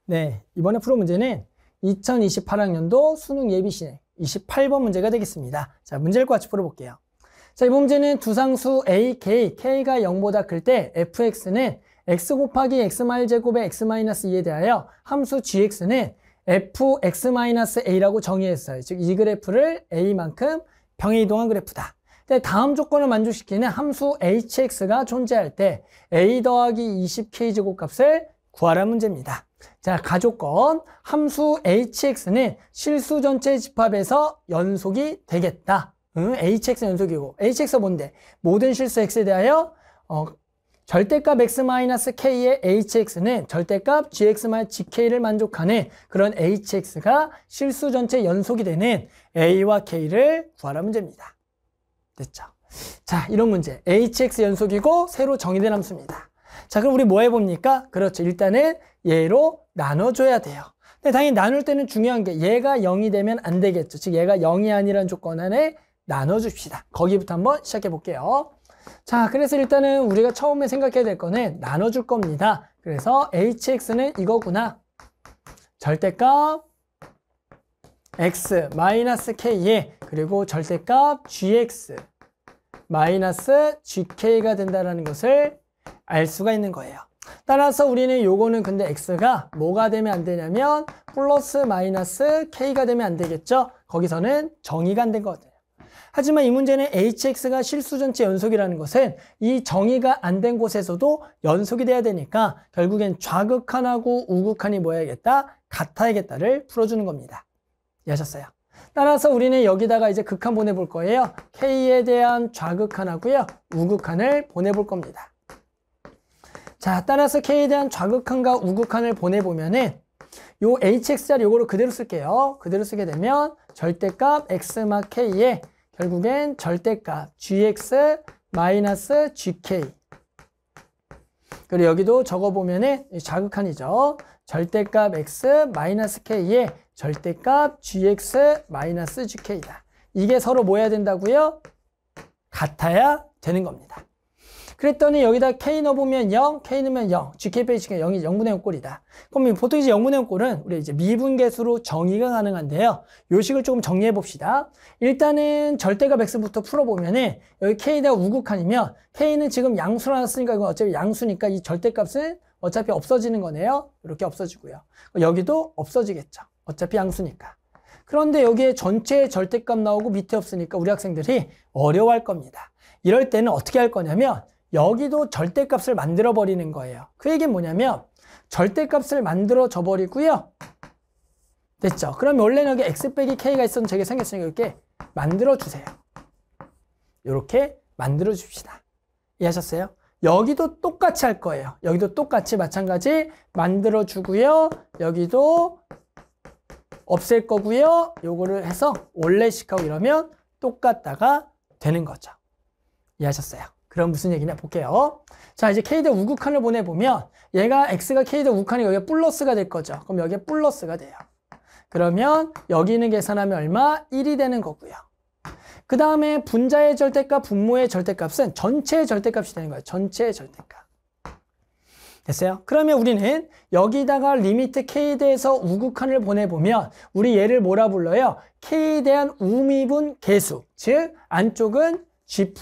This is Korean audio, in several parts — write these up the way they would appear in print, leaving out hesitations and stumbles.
네, 이번에 풀어 문제는 2028학년도 수능 예비 시행 28번 문제가 되겠습니다. 자, 문제를 같이 풀어볼게요. 자, 이번 문제는 두상수 a, k, k가 0보다 클 때 fx는 x 곱하기 x마일 제곱의 x-2에 대하여 함수 gx는 fx-a라고 정의했어요. 즉, 이 그래프를 a만큼 병에 이동한 그래프다. 근데 다음 조건을 만족시키는 함수 hx가 존재할 때 a 더하기 20k 제곱 값을 구하라 문제입니다. 자, 가조건 함수 hx는 실수 전체 집합에서 연속이 되겠다. hx 연속이고 hx가 뭔데? 모든 실수 x에 대하여 절대값 x-k의 hx는 절대값 gx-gk를 만족하는 그런 hx가 실수 전체 연속이 되는 a와 k를 구하라 문제입니다. 됐죠? 자, 이런 문제 hx 연속이고 새로 정의된 함수입니다. 자, 그럼 우리 뭐 해봅니까? 그렇죠. 일단은 얘로 나눠줘야 돼요. 근데 당연히 나눌 때는 중요한 게 얘가 0이 되면 안 되겠죠. 즉 얘가 0이 아니라는 조건 안에 나눠줍시다. 거기부터 한번 시작해 볼게요. 자, 그래서 일단은 우리가 처음에 생각해야 될 거는 나눠줄 겁니다. 그래서 hx는 이거구나. 절대값 x-k에 그리고 절대값 gx-gk가 된다는 것을 알 수가 있는 거예요. 따라서 우리는 요거는 근데 x가 뭐가 되면 안 되냐면 플러스 마이너스 k가 되면 안 되겠죠. 거기서는 정의가 안 된 거거든요. 하지만 이 문제는 hx가 실수 전체 연속이라는 것은 이 정의가 안 된 곳에서도 연속이 돼야 되니까 결국엔 좌극한하고 우극한이 뭐야겠다? 같아야겠다를 풀어주는 겁니다. 이해하셨어요? 따라서 우리는 여기다가 이제 극한 보내볼 거예요. k에 대한 좌극한하고요, 우극한을 보내볼 겁니다. 자, 따라서 k에 대한 좌극한과 우극한을 보내보면은 요 hx자리 요거를 그대로 쓸게요. 그대로 쓰게 되면 절대값 x-k에 결국엔 절대값 gx-gk 그리고 여기도 적어보면은 좌극한이죠. 절대값 x-k에 절대값 gx-gk이다. 이게 서로 뭐 해야 된다고요? 같아야 되는 겁니다. 그랬더니 여기다 k 넣어보면 0, k 넣으면 0, gk 빼기 0이 0분의 0 꼴이다. 그럼 보통 이제 0분의 0 꼴은 우리 이제 미분계수로 정의가 가능한데요. 요 식을 조금 정리해 봅시다. 일단은 절대값 x부터 풀어보면은 여기 k에다 우극한이면 k는 지금 양수로 나왔으니까 이건 어차피 양수니까 이 절대값은 어차피 없어지는 거네요. 이렇게 없어지고요. 여기도 없어지겠죠. 어차피 양수니까. 그런데 여기에 전체 절대값 나오고 밑에 없으니까 우리 학생들이 어려워할 겁니다. 이럴 때는 어떻게 할 거냐면 여기도 절대값을 만들어 버리는 거예요. 그 얘기는 뭐냐면 절대값을 만들어 줘 버리고요. 됐죠? 그럼 원래는 여기 x 빼기 k가 있었는데 저게 생겼으니까 이렇게 만들어 주세요. 이렇게 만들어 줍시다. 이해하셨어요? 여기도 똑같이 할 거예요. 여기도 똑같이 마찬가지 만들어 주고요. 여기도 없앨 거고요. 요거를 해서 원래식하고 이러면 똑같다가 되는 거죠. 이해하셨어요? 그럼 무슨 얘기냐 볼게요. 자, 이제 k대 우극한을 보내보면 얘가 x가 k대 우극한이 여기가 플러스가 될 거죠. 그럼 여기에 플러스가 돼요. 그러면 여기는 계산하면 얼마? 1이 되는 거고요. 그 다음에 분자의 절대값, 분모의 절대값은 전체의 절대값이 되는 거예요. 전체의 절대값. 됐어요? 그러면 우리는 여기다가 리미트 k에 대해서 우극한을 보내보면 우리 얘를 뭐라 불러요? k에 대한 우미분 계수. 즉 안쪽은 g'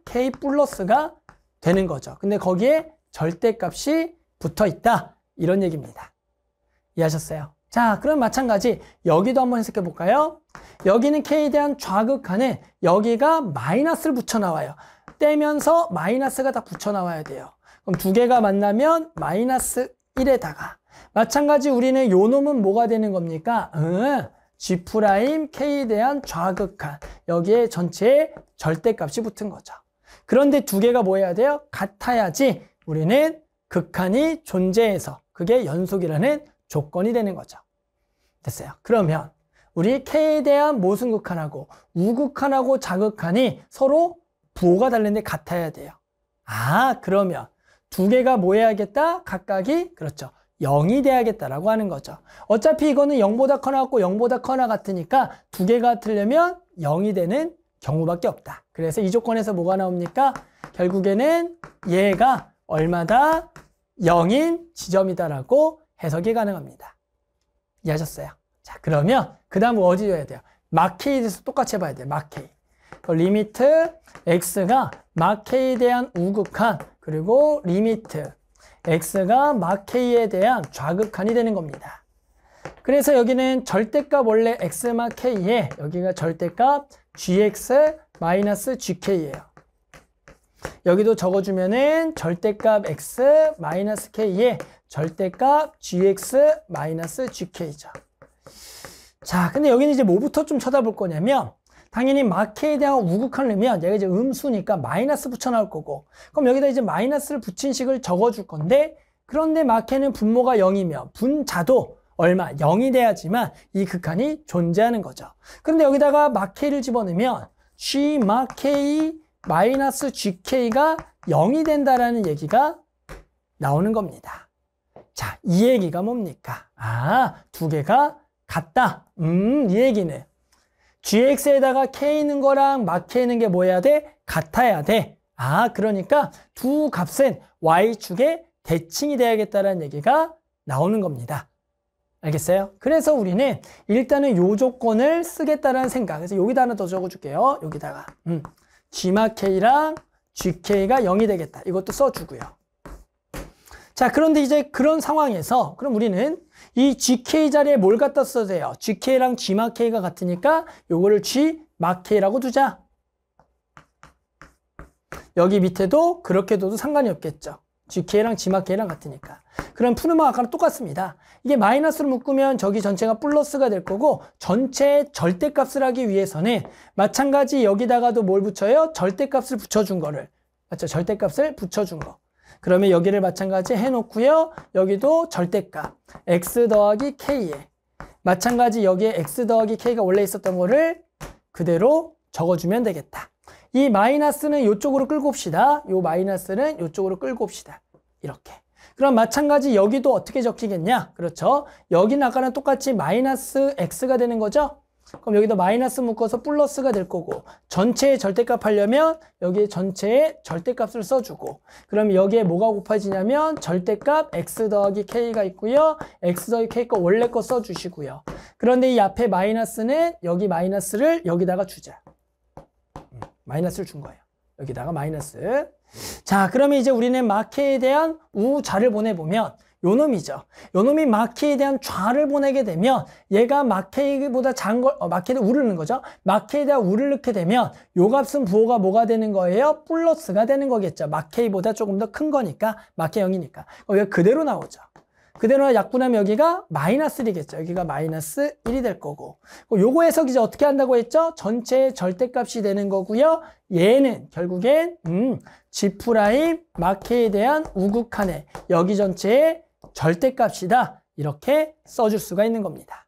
k 플러스가 되는 거죠. 근데 거기에 절대값이 붙어 있다. 이런 얘기입니다. 이해하셨어요? 자, 그럼 마찬가지 여기도 한번 해석해 볼까요? 여기는 k에 대한 좌극한은 여기가 마이너스를 붙여 나와요. 떼면서 마이너스가 다 붙여 나와야 돼요. 그럼 두 개가 만나면 마이너스 1에다가 마찬가지 우리는 요 놈은 뭐가 되는 겁니까? g' k에 대한 좌극한 여기에 전체에 절대값이 붙은 거죠. 그런데 두 개가 뭐 해야 돼요? 같아야지 우리는 극한이 존재해서 그게 연속이라는 조건이 되는 거죠. 됐어요? 그러면 우리 k에 대한 모순극한하고 우극한하고 자극한이 서로 부호가 다른데 같아야 돼요. 아, 그러면 두 개가 뭐 해야겠다? 각각이 그렇죠. 0이 돼야겠다라고 하는 거죠. 어차피 이거는 0보다 커나 같고 0보다 커나 같으니까 두 개가 같으려면 0이 되는 경우밖에 없다. 그래서 이 조건에서 뭐가 나옵니까? 결국에는 얘가 얼마다? 0인 지점이다라고 해석이 가능합니다. 이해하셨어요? 자, 그러면 그 다음 어디 줘야 돼요? 막K에 대해서 똑같이 해봐야 돼요. 막K. 리미트 x가 막K에 대한 우극한, 그리고 리미트 x가 막K에 대한 좌극한이 되는 겁니다. 그래서 여기는 절대값 원래 x 막 k에 여기가 절대값 gx 마이너스 gk예요. 여기도 적어주면은 절대값 x 마이너스 k에 절대값 gx 마이너스 gk죠. 자, 근데 여기는 이제 뭐부터 좀 쳐다볼 거냐면, 당연히 막K에 대한 우극한을 넣으면 얘가 이제 음수니까 마이너스 붙여 나올 거고, 그럼 여기다 이제 마이너스를 붙인 식을 적어줄 건데, 그런데 막K는 분모가 0이면 분자도 얼마? 0이 돼야지만 이 극한이 존재하는 거죠. 그런데 여기다가 막K를 집어넣으면 G 막K 마이너스 GK가 0이 된다라는 얘기가 나오는 겁니다. 자, 이 얘기가 뭡니까? 아, 두 개가 같다. 이 얘기는 gx에다가 k 있는 거랑 막k 있는 게 뭐 해야 돼? 같아야 돼. 아, 그러니까 두 값은 y축의 대칭이 돼야겠다는 얘기가 나오는 겁니다. 알겠어요? 그래서 우리는 일단은 요 조건을 쓰겠다라는 생각. 그래서 여기다 하나 더 적어줄게요. 여기다가 gmak랑 gk가 0이 되겠다. 이것도 써주고요. 자, 그런데 이제 그런 상황에서 그럼 우리는 이 gk 자리에 뭘 갖다 써도 돼요? gk랑 gmak가 같으니까 요거를 gmak라고 두자. 여기 밑에도 그렇게 둬도 상관이 없겠죠. gk랑 gmak랑 같으니까. 그럼 푸르마 아까랑 똑같습니다. 이게 마이너스로 묶으면 저기 전체가 플러스가 될 거고, 전체 절대값을 하기 위해서는 마찬가지 여기다가도 뭘 붙여요? 절대값을 붙여준 거를. 맞죠? 절대값을 붙여준 거. 그러면 여기를 마찬가지 해놓고요. 여기도 절대값 x 더하기 k에 마찬가지 여기에 x 더하기 k가 원래 있었던 거를 그대로 적어주면 되겠다. 이 마이너스는 이쪽으로 끌고 옵시다. 이 마이너스는 이쪽으로 끌고 옵시다. 이렇게. 그럼 마찬가지 여기도 어떻게 적히겠냐? 그렇죠. 여기는 아까랑 똑같이 마이너스 x가 되는 거죠. 그럼 여기도 마이너스 묶어서 플러스가 될 거고, 전체의 절대값 하려면 여기에 전체의 절대값을 써주고, 그럼 여기에 뭐가 곱해지냐면 절대값 x 더하기 k가 있고요. x 더하기 k 거 원래 거 써주시고요. 그런데 이 앞에 마이너스는 여기 마이너스를 여기다가 주자. 마이너스를 준 거예요. 여기다가 마이너스. 자, 그러면 이제 우리는 막K에 대한 우좌를 보내보면 요 놈이죠. 요 놈이 막K에 대한 좌를 보내게 되면 얘가 막K보다 작은 걸, 막K에 대한 우를 넣는 거죠. 막K에 대한 우를 넣게 되면 요 값은 부호가 뭐가 되는 거예요? 플러스가 되는 거겠죠. 막K보다 조금 더 큰 거니까, 막K 0이니까. 여기가 그대로 나오죠. 그대로 약분하면 여기가 마이너스 1이겠죠. 여기가 마이너스 1이 될 거고. 요거 해석 이제 어떻게 한다고 했죠? 전체의 절대값이 되는 거고요. 얘는 결국엔 G' 막K에 대한 우극한의 여기 전체의 절대값이다. 이렇게 써줄 수가 있는 겁니다.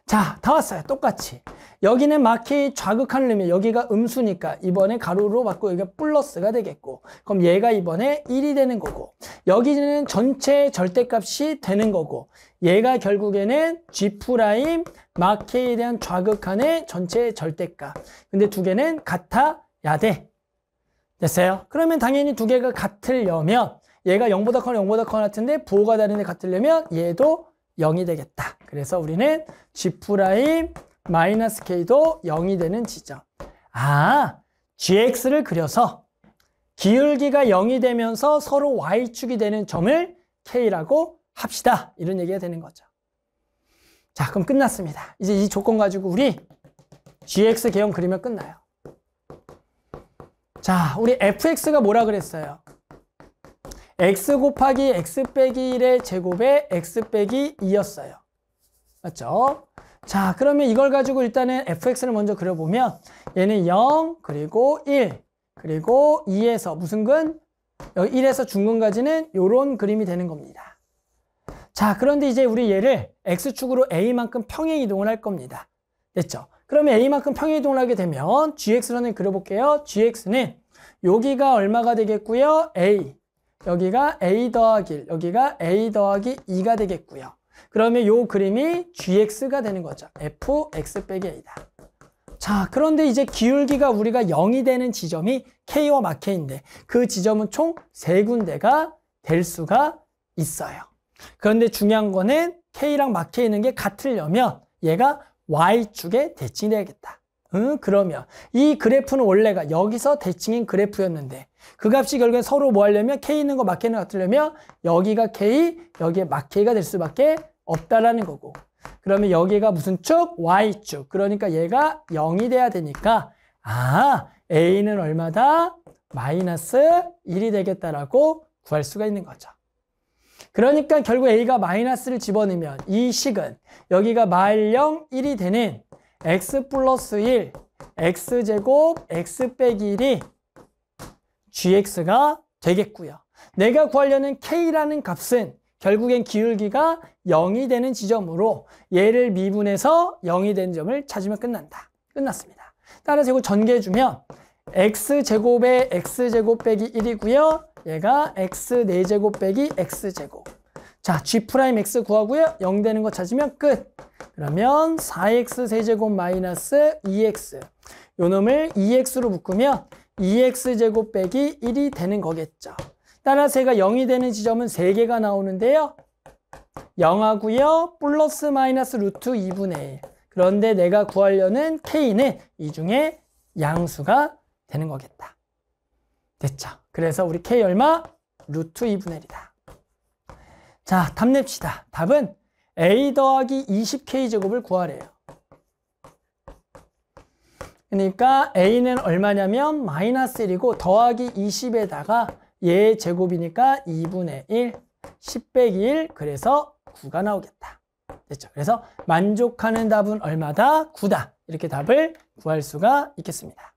자, 다 왔어요. 똑같이. 여기는 막K의 좌극한을 넣으면 여기가 음수니까 이번에 가로로 바꾸고 여기가 플러스가 되겠고, 그럼 얘가 이번에 1이 되는 거고, 여기는 전체 절대값이 되는 거고, 얘가 결국에는 G' 막K에 대한 좌극한의 전체 절대값. 근데 두 개는 같아야 돼. 됐어요? 그러면 당연히 두 개가 같으려면 얘가 0보다 커나 0보다 커 같은데 부호가 다른데 같으려면 얘도 0이 되겠다. 그래서 우리는 G' 마이너스 K도 0이 되는 지점. 아, GX를 그려서 기울기가 0이 되면서 서로 Y축이 되는 점을 K라고 합시다. 이런 얘기가 되는 거죠. 자, 그럼 끝났습니다. 이제 이 조건 가지고 우리 GX 개형 그리면 끝나요. 자, 우리 fx가 뭐라 그랬어요? x 곱하기 x 빼기 1의 제곱에 x 빼기 2였어요. 맞죠? 자, 그러면 이걸 가지고 일단은 fx를 먼저 그려보면 얘는 0, 그리고 1, 그리고 2에서 무슨 근? 여기 1에서 중근까지는 이런 그림이 되는 겁니다. 자, 그런데 이제 우리 얘를 x축으로 a만큼 평행 이동을 할 겁니다. 됐죠? 그러면 a만큼 평행 이동을 하게 되면 gx를 그려볼게요. gx는 여기가 얼마가 되겠고요? a. 여기가 a 더하기 1, 여기가 a 더하기 2가 되겠고요. 그러면 요 그림이 gx가 되는 거죠. fx 빼기 a다. 자, 그런데 이제 기울기가 우리가 0이 되는 지점이 k와 막k인데 그 지점은 총 3군데가 될 수가 있어요. 그런데 중요한 거는 K랑 막혀 있는 게 같으려면 얘가 Y축에 대칭이 돼야겠다. 그러면 이 그래프는 원래가 여기서 대칭인 그래프였는데 그 값이 결국엔 서로 뭐 하려면 K 있는 거 막혀 있는 거 같으려면 여기가 K, 여기에 막K가 될 수밖에 없다라는 거고. 그러면 여기가 무슨 축? Y축. 그러니까 얘가 0이 돼야 되니까 A는 얼마다? 마이너스 1이 되겠다라고 구할 수가 있는 거죠. 그러니까 결국 A가 마이너스를 집어넣으면 이 식은 여기가 마일0, 1이 되는 x 플러스 1, x제곱, x 빼기 1이 gx가 되겠고요. 내가 구하려는 k라는 값은 결국엔 기울기가 0이 되는 지점으로 얘를 미분해서 0이 되는 점을 찾으면 끝난다. 끝났습니다. 따라서 이거 전개해주면 x제곱에 x제곱 빼기 1이고요. 얘가 x 4제곱 빼기 x제곱. 자, g'x 구하고요. 0 되는 거 찾으면 끝. 그러면 4x 세제곱 마이너스 2x. 요 놈을 2x로 묶으면 2x제곱 빼기 1이 되는 거겠죠. 따라서 얘가 0이 되는 지점은 3개가 나오는데요. 0하고요. 플러스 마이너스 루트 2분의 1. 그런데 내가 구하려는 k는 이 중에 양수가 되는 거겠다. 됐죠. 그래서 우리 k 얼마? 루트 2분의 1이다. 자, 답 냅시다. 답은 a 더하기 20k제곱을 구하래요. 그러니까 a는 얼마냐면 마이너스 1이고 더하기 20에다가 얘 제곱이니까 2분의 1, 10 빼기 1, 그래서 9가 나오겠다. 됐죠. 그래서 만족하는 답은 얼마다? 9다. 이렇게 답을 구할 수가 있겠습니다.